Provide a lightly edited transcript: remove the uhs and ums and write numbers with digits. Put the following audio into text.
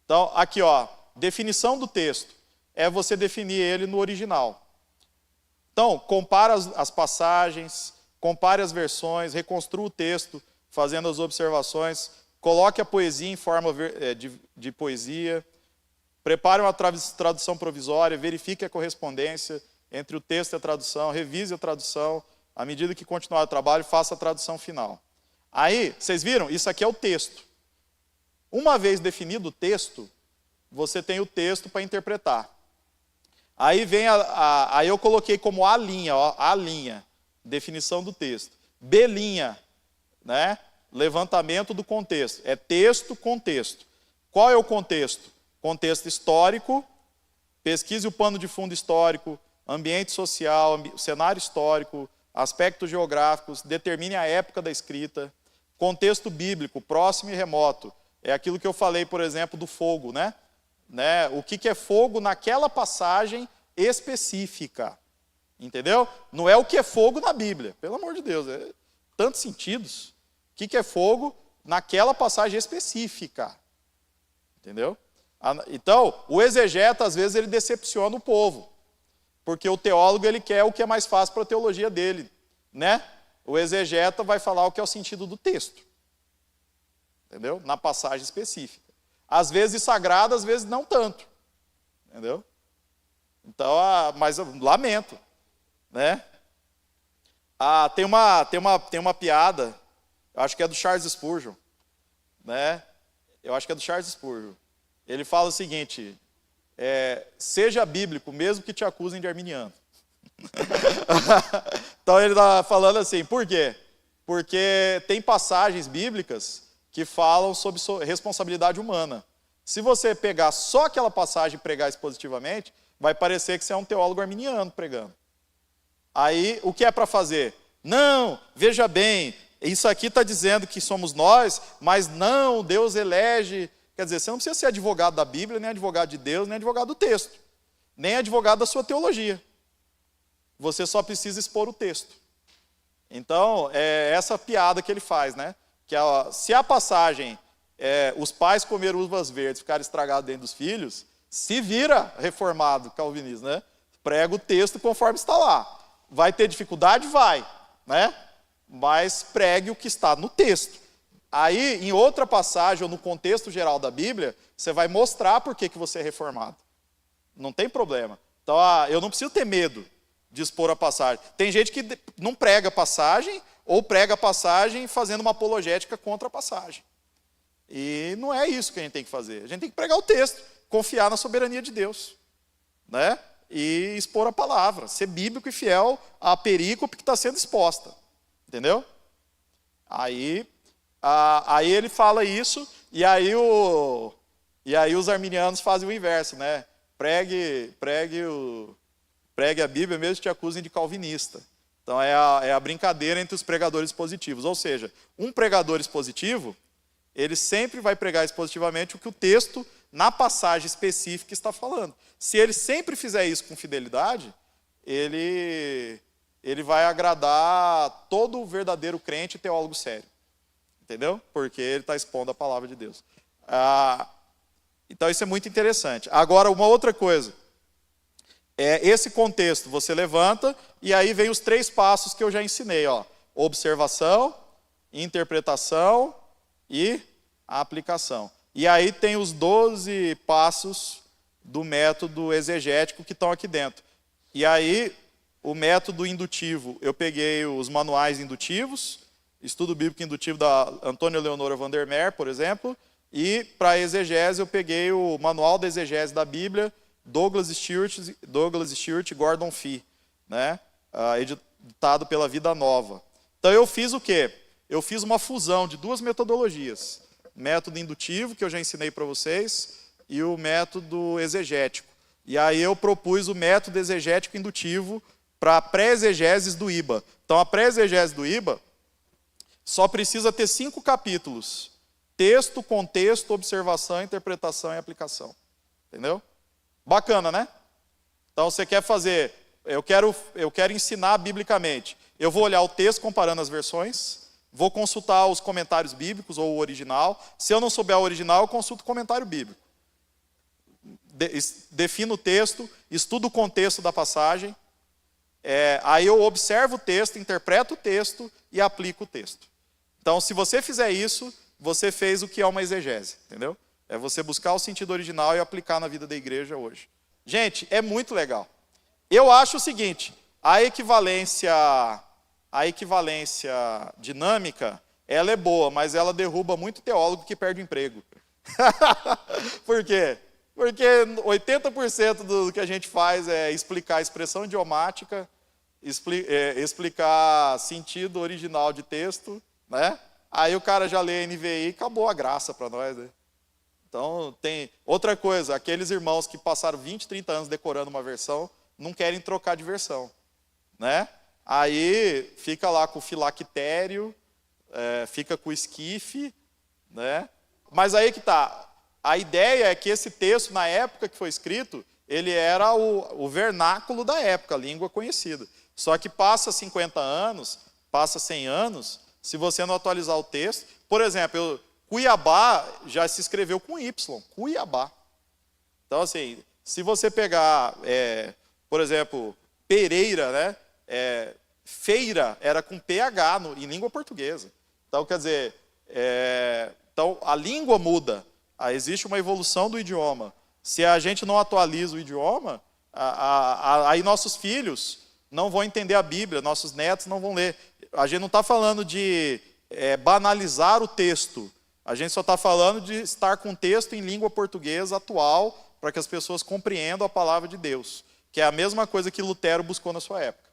Então, aqui, ó, definição do texto. É você definir ele no original. Então, compara as passagens, compare as versões, reconstrua o texto, fazendo as observações, coloque a poesia em forma de poesia, prepare uma tradução provisória, verifique a correspondência entre o texto e a tradução, revise a tradução, à medida que continuar o trabalho, faça a tradução final. Aí, vocês viram? Isso aqui é o texto. Uma vez definido o texto, você tem o texto para interpretar. Aí vem aí eu coloquei como A linha, ó, A linha, definição do texto. B linha, né? Levantamento do contexto. É texto, contexto. Qual é o contexto? Contexto histórico, pesquise o pano de fundo histórico, ambiente social, cenário histórico, aspectos geográficos, determine a época da escrita. Contexto bíblico, próximo e remoto. É aquilo que eu falei, por exemplo, do fogo, né? O que é fogo naquela passagem específica. Entendeu? Não é o que é fogo na Bíblia. Pelo amor de Deus, é tantos sentidos. O que é fogo naquela passagem específica. Entendeu? Então, o exegeta, às vezes, ele decepciona o povo. Porque o teólogo, ele quer o que é mais fácil para a teologia dele. Né? O exegeta vai falar o que é o sentido do texto. Entendeu? Na passagem específica. Às vezes sagrada, às vezes não tanto. Entendeu? Então, mas eu lamento. Né? Tem uma piada, eu acho que é do Charles Spurgeon. Né? Eu acho que é do Charles Spurgeon. Ele fala o seguinte, seja bíblico, mesmo que te acusem de arminiano. Então ele está falando assim, por quê? Porque tem passagens bíblicas que falam sobre responsabilidade humana. Se você pegar só aquela passagem e pregar expositivamente, vai parecer que você é um teólogo arminiano pregando. Aí, o que é para fazer? Não, veja bem, isso aqui está dizendo que somos nós, mas não, Deus elege. Quer dizer, você não precisa ser advogado da Bíblia, nem advogado de Deus, nem advogado do texto, nem advogado da sua teologia. Você só precisa expor o texto. Então, é essa piada que ele faz, né? Que se a passagem, os pais comeram uvas verdes, ficaram estragados dentro dos filhos, se vira reformado calvinista, né? Prega o texto conforme está lá. Vai ter dificuldade? Vai, né? Mas pregue o que está no texto. Aí, em outra passagem, ou no contexto geral da Bíblia, você vai mostrar por que você é reformado. Não tem problema. Então, eu não preciso ter medo de expor a passagem. Tem gente que não prega a passagem, ou prega a passagem fazendo uma apologética contra a passagem. E não é isso que a gente tem que fazer. A gente tem que pregar o texto, confiar na soberania de Deus, né? E expor a palavra, ser bíblico e fiel à perícope que está sendo exposta. Entendeu? Aí ele fala isso, e aí os arminianos fazem o inverso, né? Pregue a Bíblia mesmo que te acusem de calvinista. Então é a brincadeira entre os pregadores positivos. Ou seja, um pregador expositivo, ele sempre vai pregar expositivamente o que o texto, na passagem específica, está falando. Se ele sempre fizer isso com fidelidade, ele vai agradar todo o verdadeiro crente e teólogo sério. Entendeu? Porque ele está expondo a palavra de Deus. Então isso é muito interessante. Agora, uma outra coisa. Esse contexto você levanta, e aí vem os 3 passos que eu já ensinei. Ó. Observação, interpretação e aplicação. E aí tem os 12 passos do método exegético que estão aqui dentro. E aí, o método indutivo, eu peguei os manuais indutivos, Estudo Bíblico Indutivo da Antônio Leonora Vandermeer, por exemplo, e para a exegese eu peguei o Manual da Exegese da Bíblia, Douglas Stewart e Gordon Fee, né? Editado pela Vida Nova. Então eu fiz o quê? Eu fiz uma fusão de 2 metodologias. Método indutivo, que eu já ensinei para vocês, e o método exegético. E aí eu propus o método exegético indutivo para a pré-exegeses do IBA. Então a pré-exegese do IBA só precisa ter 5 capítulos. Texto, contexto, observação, interpretação e aplicação. Entendeu? Bacana, né? Então você quer fazer, eu quero ensinar biblicamente. Eu vou olhar o texto comparando as versões, vou consultar os comentários bíblicos ou o original. Se eu não souber o original, eu consulto o comentário bíblico. defino o texto, estudo o contexto da passagem, aí eu observo o texto, interpreto o texto e aplico o texto. Então, se você fizer isso, você fez o que é uma exegese, entendeu? É você buscar o sentido original e aplicar na vida da igreja hoje. Gente, é muito legal. Eu acho o seguinte, a equivalência dinâmica, ela é boa, mas ela derruba muito teólogo que perde o emprego. Por quê? Porque 80% do que a gente faz é explicar a expressão idiomática, explicar sentido original de texto, né? Aí o cara já lê NVI e acabou a graça para nós, né? Então, tem outra coisa, aqueles irmãos que passaram 20, 30 anos decorando uma versão, não querem trocar de versão, né? Aí fica lá com o filactério, fica com o esquife, né? Mas aí que tá, a ideia é que esse texto, na época que foi escrito, ele era o vernáculo da época, a língua conhecida. Só que passa 50 anos, passa 100 anos, se você não atualizar o texto... Por exemplo, Cuiabá já se escreveu com Y, Cuiabá. Então, assim, se você pegar, por exemplo, Pereira, né? Feira era com PH em língua portuguesa. Então, quer dizer, então, a língua muda. Existe uma evolução do idioma. Se a gente não atualiza o idioma, aí nossos filhos não vão entender a Bíblia, nossos netos não vão ler. A gente não está falando de banalizar o texto. A gente só está falando de estar com o texto em língua portuguesa atual, para que as pessoas compreendam a palavra de Deus. Que é a mesma coisa que Lutero buscou na sua época.